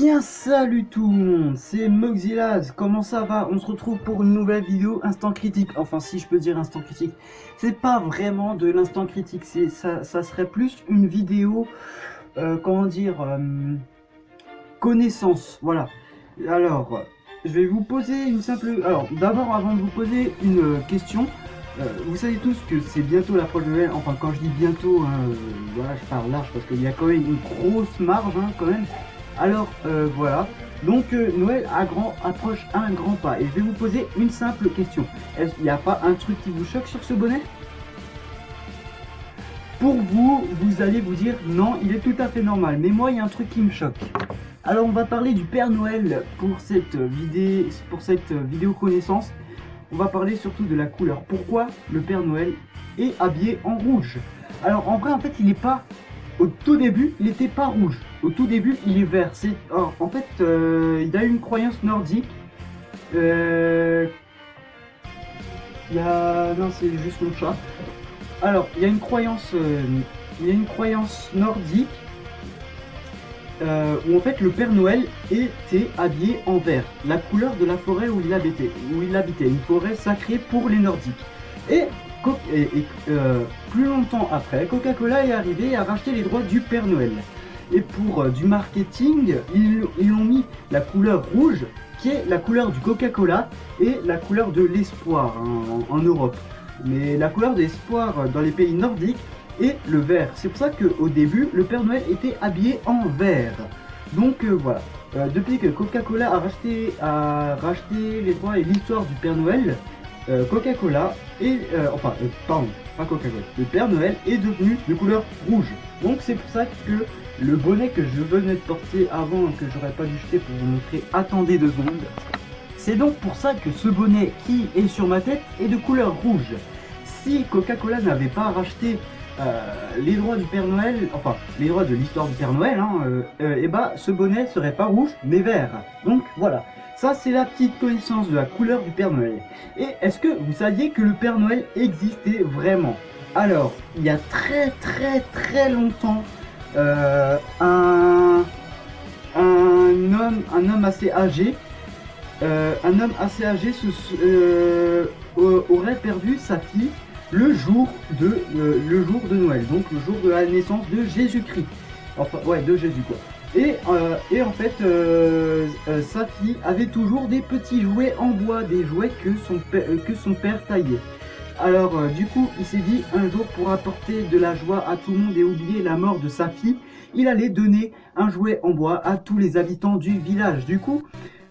bien salut tout le monde, c'est Moxilaz, comment ça va? On se retrouve pour une nouvelle vidéo instant critique, enfin si je peux dire instant critique, c'est pas vraiment de l'instant critique, ça serait plus une vidéo, comment dire, connaissance, voilà. Alors, je vais vous poser une simple... Alors, d'abord, avant de vous poser une question, vous savez tous que c'est bientôt l'approche de Noël, enfin quand je dis bientôt, hein, voilà, je parle large parce qu'il y a quand même une grosse marge, hein, quand même. Alors, voilà, donc Noël approche à un grand pas, et je vais vous poser une simple question. Est-ce qu'il n'y a pas un truc qui vous choque sur ce bonnet? Pour vous, vous allez vous dire, non, il est tout à fait normal, mais moi, il y a un truc qui me choque. Alors, on va parler du Père Noël pour cette vidéo connaissance. On va parler surtout de la couleur. Pourquoi le Père Noël est habillé en rouge? Alors, en vrai, en fait, il n'est pas... Au tout début, il n'était pas rouge. Au tout début, il est vert. En fait, il a une croyance nordique. Non, c'est juste mon chat. Alors, il y a une croyance nordique où en fait le Père Noël était habillé en vert, la couleur de la forêt où il habitait, une forêt sacrée pour les Nordiques. Et plus longtemps après, Coca-Cola est arrivé et a racheté les droits du Père Noël. Et pour du marketing, ils ont mis la couleur rouge, qui est la couleur du Coca-Cola, et la couleur de l'espoir, hein, en Europe. Mais la couleur de l'espoir dans les pays nordiques est le vert. C'est pour ça qu'au début, le Père Noël était habillé en vert. Donc voilà. Depuis que Coca-Cola a racheté les droits et l'histoire du Père Noël, Coca-Cola et pardon, pas Coca-Cola, le Père Noël est devenu de couleur rouge. Donc c'est pour ça que le bonnet que je venais de porter avant, que j'aurais pas dû jeter pour vous montrer, attendez 2 secondes. C'est donc pour ça que ce bonnet qui est sur ma tête est de couleur rouge. Si Coca-Cola n'avait pas racheté les droits du Père Noël, enfin les droits de l'histoire du Père Noël, hein, et bah ce bonnet serait pas rouge mais vert. Donc voilà. Ça, c'est la petite connaissance de la couleur du Père Noël. Et est-ce que vous saviez que le Père Noël existait vraiment? Alors, il y a très longtemps, un homme assez âgé, aurait perdu sa fille le jour de Noël, donc le jour de la naissance de Jésus-Christ. Enfin, ouais, de Jésus quoi. Et en fait, sa fille avait toujours des petits jouets en bois, des jouets que son père taillait. Alors, du coup, il s'est dit, un jour, pour apporter de la joie à tout le monde et oublier la mort de sa fille, il allait donner un jouet en bois à tous les habitants du village. Du coup,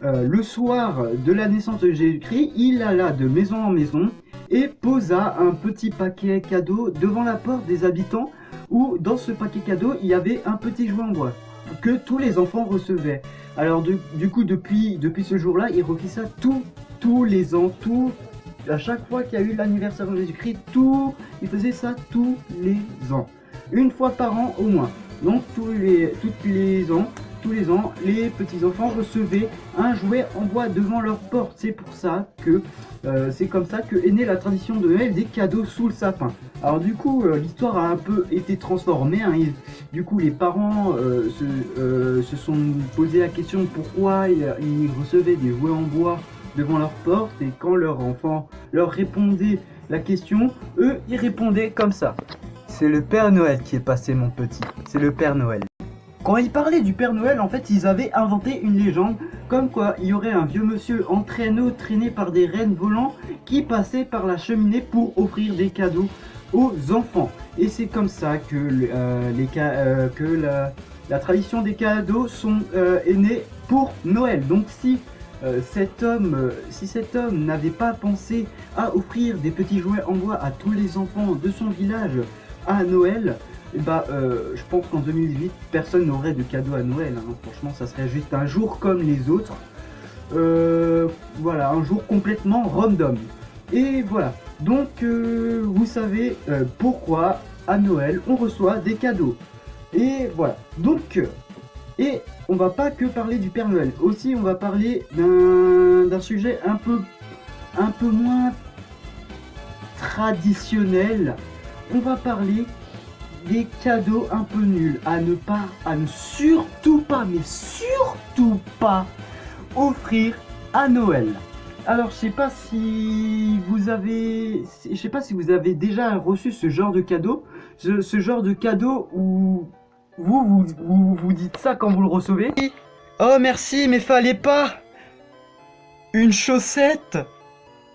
le soir de la naissance de Jésus-Christ, il alla de maison en maison et posa un petit paquet cadeau devant la porte des habitants, où dans ce paquet cadeau, il y avait un petit jouet en bois que tous les enfants recevaient. Alors du coup, depuis ce jour-là, il refait ça tous les ans, à chaque fois qu'il y a eu l'anniversaire de Jésus-Christ, il faisait ça tous les ans, une fois par an au moins. Donc tous les ans, les petits enfants recevaient un jouet en bois devant leur porte. C'est pour ça que c'est comme ça que est née la tradition de Noël des cadeaux sous le sapin. Alors du coup, l'histoire a un peu été transformée, hein. Du coup, les parents se sont posé la question pourquoi ils recevaient des jouets en bois devant leur porte, et quand leur enfant leur répondait la question, eux, ils répondaient comme ça. C'est le Père Noël qui est passé, mon petit. C'est le Père Noël. Quand ils parlaient du Père Noël, en fait, ils avaient inventé une légende, comme quoi il y aurait un vieux monsieur en traîneau traîné par des rennes volants qui passait par la cheminée pour offrir des cadeaux aux enfants. Et c'est comme ça que, la tradition des cadeaux est née pour Noël. Donc si cet homme n'avait pas pensé à offrir des petits jouets en bois à tous les enfants de son village à Noël, et je pense qu'en 2018, personne n'aurait de cadeau à Noël, hein. Franchement, ça serait juste un jour comme les autres. Voilà, un jour complètement random. Et voilà, donc vous savez pourquoi à Noël on reçoit des cadeaux. Et voilà, donc et on va pas que parler du Père Noël, aussi on va parler d'un sujet un peu moins traditionnel. On va parler des cadeaux un peu nuls à ne surtout pas, mais surtout pas offrir à Noël. Alors, je sais pas si vous avez déjà reçu ce genre de cadeau, ce genre de cadeau où vous dites ça quand vous le recevez. Oh merci, mais fallait pas. Une chaussette.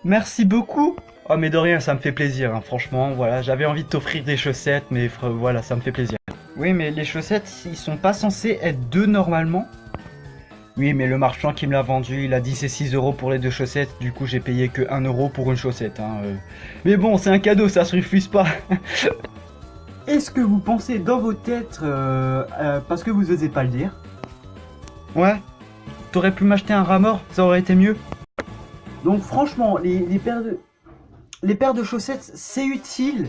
Merci beaucoup. Oh mais de rien, ça me fait plaisir, hein. Franchement, voilà, j'avais envie de t'offrir des chaussettes, mais voilà, ça me fait plaisir. Oui, mais les chaussettes, ils sont pas censés être deux normalement. Oui, mais le marchand qui me l'a vendu, il a dit c'est 6 € pour les 2 chaussettes, du coup j'ai payé que 1 € pour une chaussette. Hein, Mais bon, c'est un cadeau, ça se refuse pas. Est-ce que vous pensez dans vos têtes, parce que vous osez pas le dire? Ouais, t'aurais pu m'acheter un rat mort, ça aurait été mieux. Donc franchement, les paires de chaussettes, c'est utile,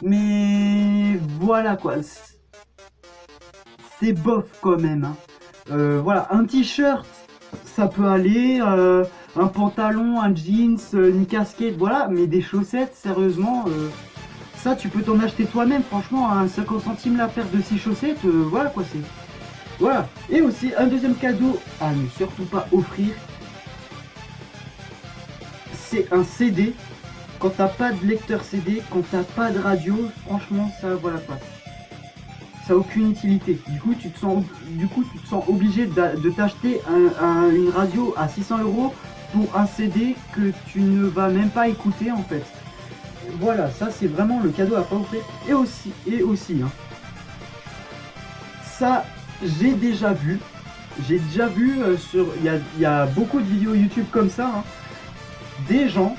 mais voilà quoi, c'est bof quand même. Hein. Voilà, un t-shirt, ça peut aller, un pantalon, un jeans, une casquette, voilà, mais des chaussettes, sérieusement, ça tu peux t'en acheter toi-même, franchement, à 50 centimes la paire de 6 chaussettes, voilà quoi, c'est... Voilà, et aussi un deuxième cadeau à ne surtout pas offrir, c'est un CD. Quand t'as pas de lecteur CD, quand t'as pas de radio, franchement, ça, voilà quoi. Ça n'a aucune utilité. Du coup, tu te sens obligé de t'acheter une radio à 600 € pour un CD que tu ne vas même pas écouter en fait. Voilà, ça c'est vraiment le cadeau à pas offrir. Et aussi, hein, ça j'ai déjà vu sur, il y a beaucoup de vidéos YouTube comme ça, hein, des gens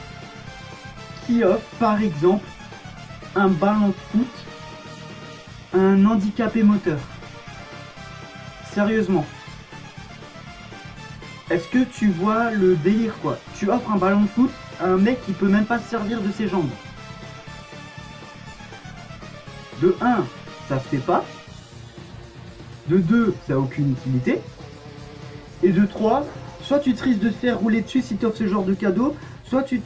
qui offrent par exemple un ballon de foot à un handicapé moteur. Sérieusement. Est-ce que tu vois le délire quoi? Tu offres un ballon de foot à un mec qui peut même pas se servir de ses jambes. De 1, ça se fait pas. De 2, ça n'a aucune utilité. Et de 3, soit tu te risques de te faire rouler dessus si tu offres ce genre de cadeau, soit tu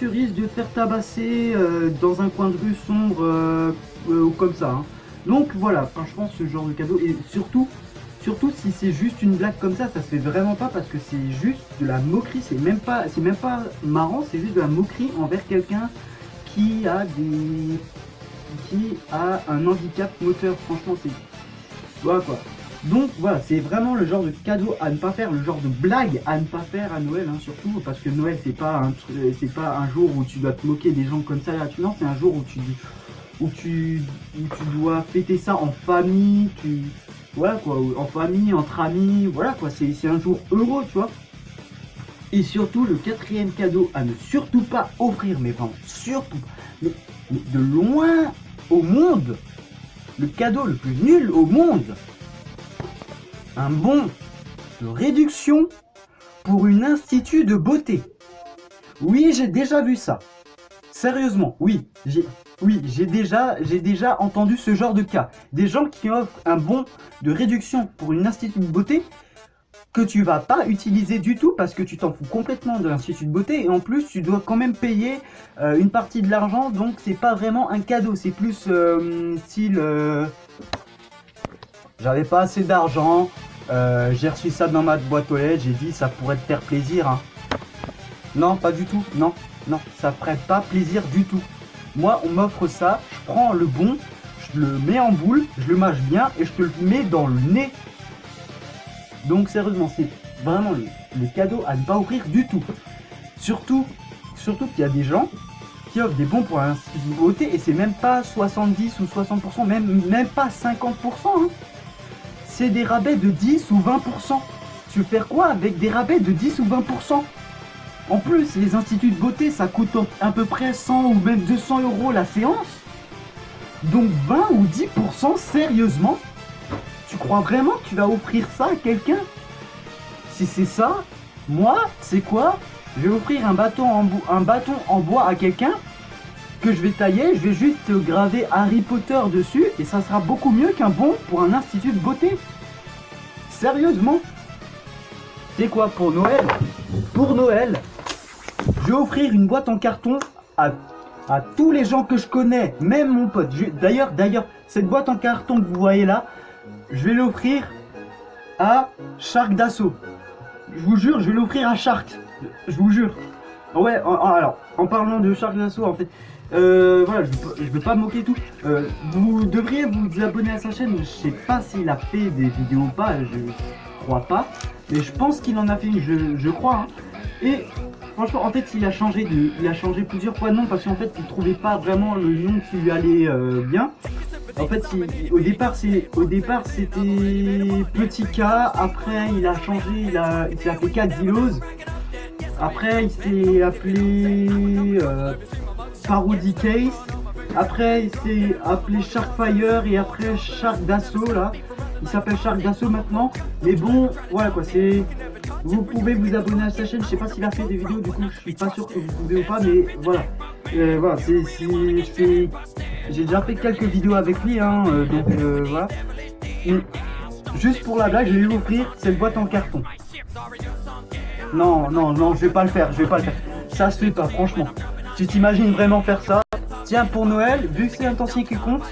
risques de te faire tabasser dans un coin de rue sombre ou comme ça. Hein. Donc voilà, franchement ce genre de cadeau, et surtout si c'est juste une blague comme ça se fait vraiment pas parce que c'est juste de la moquerie, c'est même pas marrant, c'est juste de la moquerie envers quelqu'un qui a un handicap moteur, franchement c'est... Voilà quoi. Donc voilà, c'est vraiment le genre de cadeau à ne pas faire, le genre de blague à ne pas faire à Noël, hein, surtout parce que Noël c'est pas un jour où tu dois te moquer des gens comme ça gratuitement, c'est un jour où tu dois fêter ça en famille, voilà quoi, en famille, entre amis, voilà quoi, c'est un jour heureux, tu vois. Et surtout le quatrième cadeau à ne surtout pas offrir, mais vraiment surtout, mais de loin au monde, le cadeau le plus nul au monde. Un bon de réduction pour une institut de beauté. Oui, j'ai déjà vu ça. Sérieusement, oui, j'ai déjà entendu ce genre de cas. Des gens qui offrent un bon de réduction pour une institut de beauté que tu vas pas utiliser du tout parce que tu t'en fous complètement de l'institut de beauté et en plus tu dois quand même payer une partie de l'argent, donc c'est pas vraiment un cadeau, c'est plus style j'avais pas assez d'argent, j'ai reçu ça dans ma boîte aux lettres, j'ai dit ça pourrait te faire plaisir. Hein. Non, pas du tout, non, ça ferait pas plaisir du tout. Moi, on m'offre ça, je prends le bon, je le mets en boule, je le mâche bien et je te le mets dans le nez. Donc sérieusement, c'est vraiment le cadeau à ne pas offrir du tout. Surtout qu'il y a des gens qui offrent des bons pour un institut de beauté et c'est même pas 70 ou 60%, même pas 50%. Hein. C'est des rabais de 10 ou 20%. Tu veux faire quoi avec des rabais de 10 ou 20%? En plus, les instituts de beauté, ça coûte à peu près 100 ou même 200 € la séance. Donc 20 ou 10%, sérieusement? Tu crois vraiment que tu vas offrir ça à quelqu'un? Si c'est ça, moi, c'est quoi? Je vais offrir un bâton en bois à quelqu'un que je vais tailler, je vais juste graver Harry Potter dessus et ça sera beaucoup mieux qu'un bon pour un institut de beauté. Sérieusement? C'est quoi pour Noël? Pour Noël, je vais offrir une boîte en carton à à tous les gens que je connais, même mon pote. D'ailleurs, cette boîte en carton que vous voyez là, je vais l'offrir à Shark d'Assaut. Je vous jure, je vais l'offrir à Shark. Je vous jure. Ouais, alors, en parlant de Shark d'Assaut, en fait, voilà, je veux pas me moquer et tout. Vous devriez vous abonner à sa chaîne. Je sais pas s'il a fait des vidéos ou pas, je crois pas. Mais je pense qu'il en a fait une, je crois. Hein. Et franchement, en fait, il a changé plusieurs fois de nom parce qu'en fait, il trouvait pas vraiment le nom qui lui allait bien. En fait, au départ, c'était Petit K. Après, il a changé, il s'est appelé Kadzilose. Après, il s'est appelé Parody Case. Après, il s'est appelé Sharkfire et après Shark d'Assaut là. Il s'appelle Shark d'Assaut maintenant. Mais bon, voilà quoi, c'est. Vous pouvez vous abonner à sa chaîne. Je sais pas s'il a fait des vidéos, du coup, je suis pas sûr que vous pouvez ou pas, mais voilà. Voilà, j'ai déjà fait quelques vidéos avec lui, hein, donc voilà. Et juste pour la blague, je vais lui offrir cette boîte en carton. Non, je vais pas le faire, Ça se fait pas, franchement. Tu t'imagines vraiment faire ça? Tiens, pour Noël, vu que c'est un temps qui compte,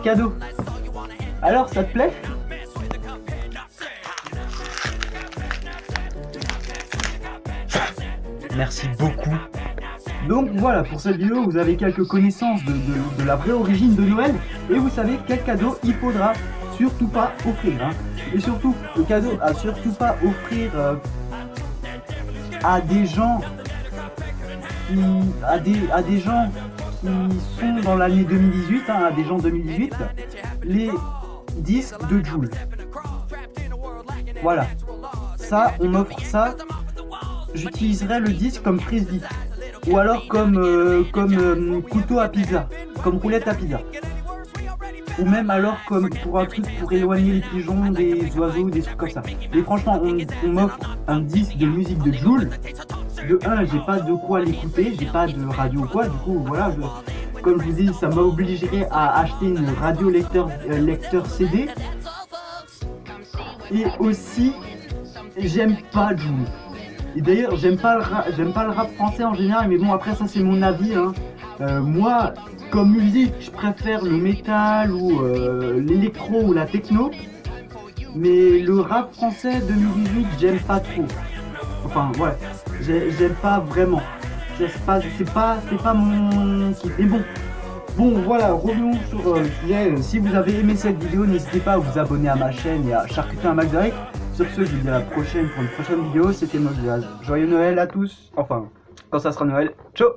cadeau. Alors, ça te plaît? Merci beaucoup. Donc voilà, pour cette vidéo, vous avez quelques connaissances de la vraie origine de Noël et vous savez quel cadeau il faudra surtout pas offrir. Hein. Et surtout, le cadeau à surtout pas offrir à des gens qui sont dans l'année 2018, hein, à des gens 2018, les disques de Jul. Voilà, ça, on offre ça. J'utiliserai le disque comme frisbee ou alors comme couteau à pizza, comme roulette à pizza, ou même alors comme pour un truc pour éloigner les pigeons, des oiseaux, des trucs comme ça. Et franchement, on m'offre un disque de musique de Jul. De 1, j'ai pas de quoi l'écouter, j'ai pas de radio ou quoi, du coup voilà, comme je vous dis, ça m'obligerait à acheter une radio lecteur CD. Et aussi, j'aime pas Jul. Et d'ailleurs, j'aime pas le rap français en général, mais bon, après ça c'est mon avis. Hein. Moi, comme musique, je préfère le métal ou l'électro ou la techno. Mais le rap français 2018, j'aime pas trop. Enfin, ouais, j'aime pas vraiment. C'est pas mon kiff. Mais bon, voilà, revenons sur le sujet. Si vous avez aimé cette vidéo, n'hésitez pas à vous abonner à ma chaîne et à charcuter un max direct. Sur ce, je vous dis à la prochaine pour une prochaine vidéo. C'était Moxaz. Joyeux Noël à tous. Enfin, quand ça sera Noël. Ciao.